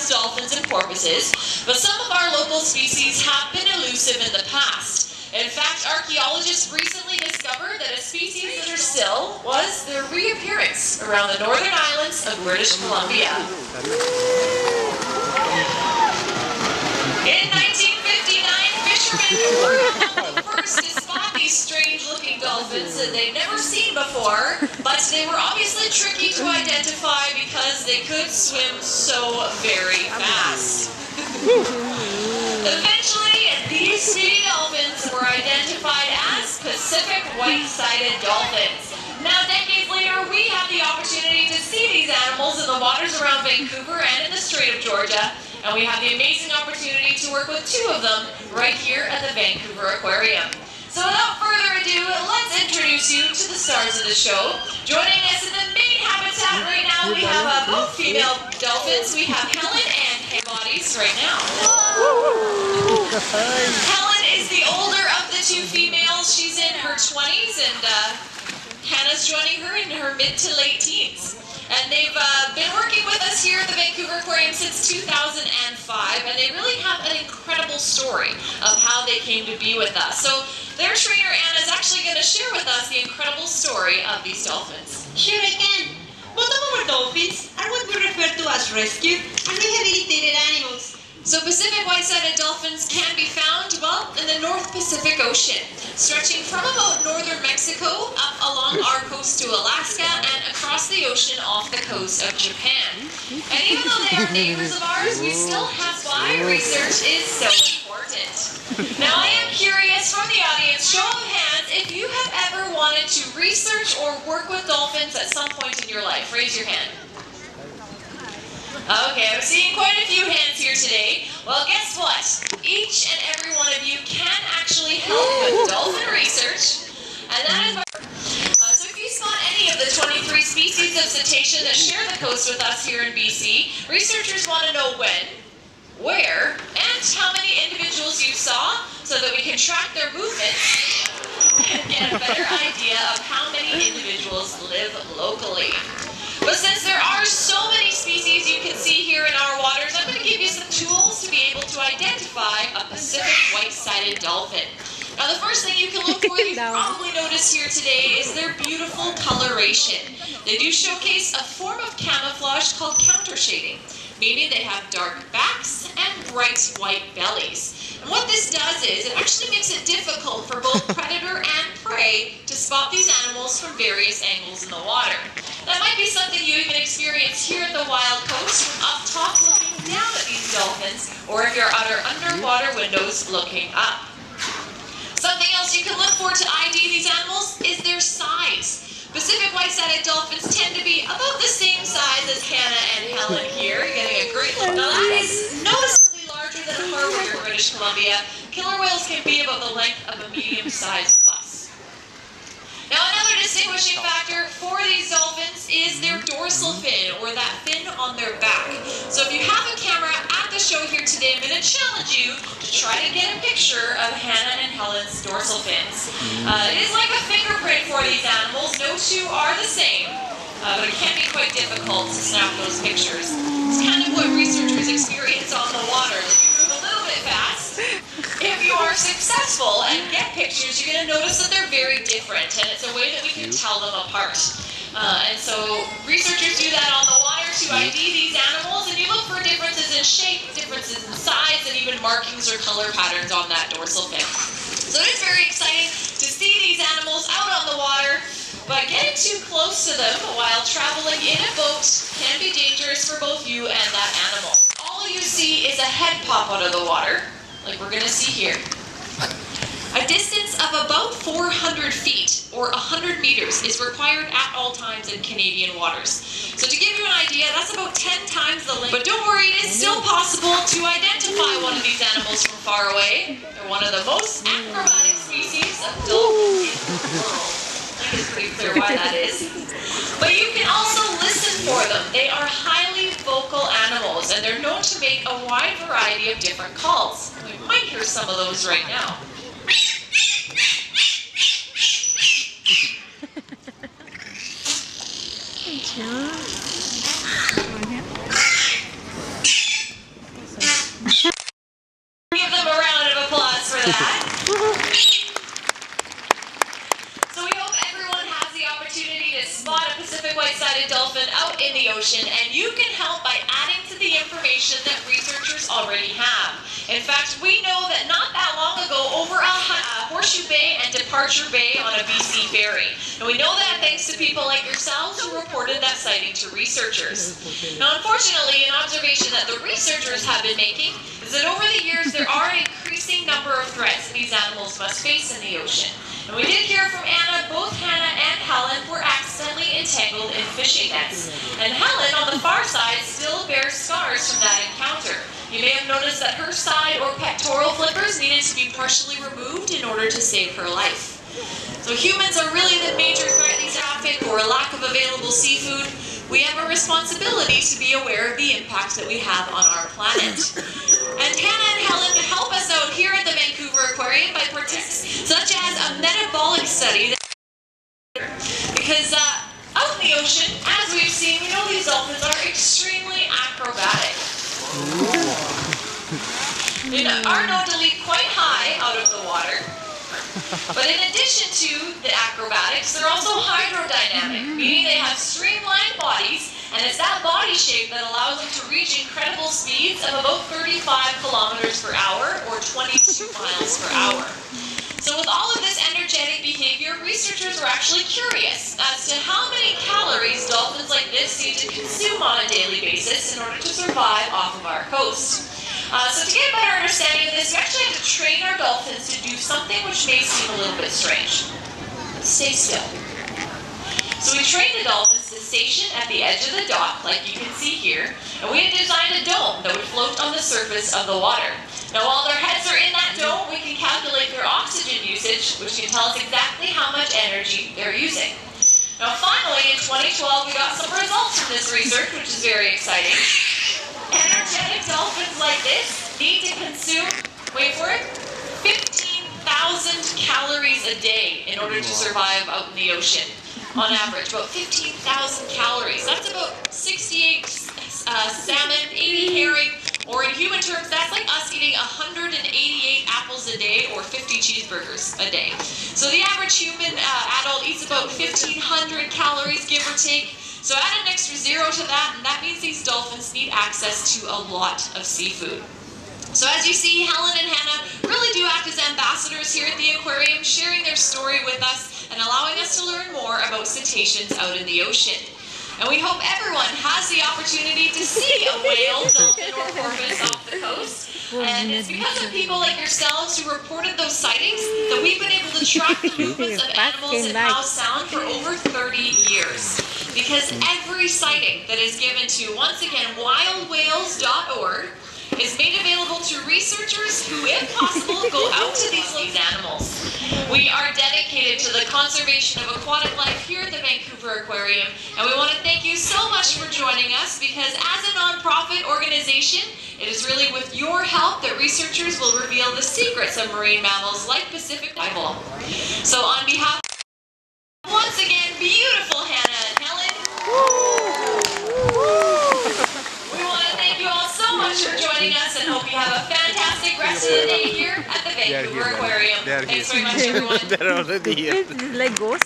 bronze dolphins and porpoises, but some of our local species have been elusive in the past. In fact, archaeologists recently discovered that a species that are still was their reappearance around the northern islands of British Columbia. In 1959, fishermen were among the first to spot these strange-looking dolphins that they'd never seen before, but they were obviously tricky to identify because they could swim so very fast. Eventually, these speedy dolphins were identified as Pacific white-sided dolphins. Now, decades later, we have the opportunity to see these animals in the waters around Vancouver and in the Strait of Georgia, and we have the amazing opportunity to work with two of them right here at the Vancouver Aquarium. So without further ado, let's introduce you to the stars of the show. Joining us in the main habitat right now, we have both female dolphins. We have Helen and Hannah bodies right now. Helen is the older of the two females. She's in her 20s, and Hannah's joining her in her mid to late teens. And they've been working with us here at the Vancouver Aquarium since 2005, and they really have an incredible story of how they came to be with us. So their trainer, Anna, is actually going to share with us the incredible story of these dolphins. Sure I can. Both of our dolphins are what we refer to as rescued and rehabilitated animals. So Pacific white-sided dolphins can be found, well, in the North Pacific Ocean, stretching from about northern Mexico up along our coast to Alaska and across the ocean off the coast of Japan. And even though they are neighbors of ours, we still have why research is so important. Now I am curious from the audience, show of hands, if you have ever wanted to research or work with dolphins at some point in your life. Raise your hand. Okay, I'm seeing quite a few hands here today. Well, guess what? Each and every one of you can actually help with dolphin research, and that is so if you spot any of the 23 species of cetacean that share the coast with us here in BC, researchers want to know when, where, and how many individuals you saw so that we can track their movements and get a better idea of how many individuals live locally. But since there are so many species you can see here in our waters, I'm going to give you some tools to be able to identify a Pacific white-sided dolphin. Now the first thing you can look for, you've probably noticed here today, is their beautiful coloration. They do showcase a form of camouflage called countershading, meaning they have dark backs and bright white bellies. And what this does is, it actually makes it difficult for both predator and prey to spot these animals from various angles in the water. That might be something you even experience here at the Wild Coast, from up top looking down at these dolphins, or if you're under underwater windows looking up. Something else you can look for to ID these animals is their size. Pacific white-sided dolphins tend to be about the same size as Hannah and Helen here. You're getting a great look. Now that is noticeably larger than a harbour in British Columbia. Killer whales can be about the length of a medium-sized bus. Now another distinguishing factor for these dolphins is their dorsal fin, or that fin on their back. So if you have a camera at the show here today, I'm going to challenge you to try to get a picture of Hannah and Helen's dorsal fins. It is like a fingerprint for these animals. No two are the same, but it can be quite difficult to snap those pictures. It's kind of what researchers experience on the water. If you move a little bit fast, if you are successful and get pictures, you're going to notice that they're very different, and it's a way that we can tell them apart. And so researchers do that on the water to ID these animals, and you look for differences in shape, differences in size, and even markings or color patterns on that dorsal fin. So it is very exciting to see these animals out on the water, but getting too close to them while traveling in a boat can be dangerous for both you and that animal. All you see is a head pop out of the water, like we're going to see here. A distance of about 400 feet, or 100 meters, is required at all times in Canadian waters. So to give you an idea, that's about 10 times the length. But don't worry, it is still possible to identify one of these animals from far away. They're one of the most acrobatic species of dolphin in the world. I think it's pretty clear why that is. But you can also listen for them. They are highly vocal animals, and they're known to make a wide variety of different calls. We might hear some of those right now. that. So we hope everyone has the opportunity to spot a Pacific white-sided dolphin out in the ocean, and you can help by adding to the information that researchers already have. In fact, we know that not that long ago, over Horseshoe Bay and Departure Bay on a BC ferry. And we know that thanks to people like yourselves who reported that sighting to researchers. Now, unfortunately, an observation that the researchers have been making is that over the years, there are an increasing number of threats these animals must face in the ocean. And we did hear from Anna, both Hannah and Helen were accidentally entangled in fishing nets. And Helen, on the far side, still bears scars from that encounter. You may have noticed that her side or pectoral flippers needed to be partially removed in order to save her life. So humans are really the major threat in traffic or lack of available seafood. We have a responsibility to be aware of the impact that we have on our planet. And Hannah and Helen help us out here at the Vancouver Aquarium by participating, such as a metabolic study. Because out in the ocean, as we've seen, we know these dolphins are extremely acrobatic. They are known to leap quite high out of the water. But in addition to the acrobatics, they're also hydrodynamic, meaning they have streamlined bodies, and it's that body shape that allows them to reach incredible speeds of about 35 kilometers per hour or 22 miles per hour. So with all of this energetic behavior, researchers were actually curious as to how many calories dolphins like this need to consume on a daily basis in order to survive off of our coast. So to get a better understanding of this, we actually have to train our dolphins to do something which may seem a little bit strange. Stay still. So we trained the dolphins to station at the edge of the dock, like you can see here, and we had designed a dome that would float on the surface of the water. Now while their heads are in that dome, we can calculate their oxygen usage, which can tell us exactly how much energy they're using. Now finally, in 2012, we got some results from this research, which is very exciting. Energetic dolphins like this need to consume, wait for it, 15,000 calories a day in order to survive out in the ocean. On average, about 15,000 calories. That's about 68 salmon, 80 herring, or in human terms, that's like us eating 188 apples a day or 50 cheeseburgers a day. So the average human adult eats about 1,500 calories, give or take. So add an extra zero to that, and that means these dolphins need access to a lot of seafood. So as you see, Helen and Hannah really do act as ambassadors here at the aquarium, sharing their story with us and allowing us to learn more about cetaceans out in the ocean. And we hope everyone has the opportunity to see a whale, dolphin, or porpoise off the coast. And it's because of people like yourselves who reported those sightings that we've been able to track the movements of animals in Howe Sound for over 30 years. Because every sighting that is given to, once again, wildwhales.org is made available to researchers who, if possible, go out to these animals. We are dedicated to the conservation of aquatic life here at the Vancouver Aquarium, and we want to thank you so much for joining us, because as a non-profit organization, it is really with your help that researchers will reveal the secrets of marine mammals like Pacific Bible. So on behalf of, once again, beautiful Hannah and Helen, we want to thank you all so much for joining us and hope you have a fantastic rest of the day here at the Vancouver Aquarium. Thanks very much, everyone. It's like ghost.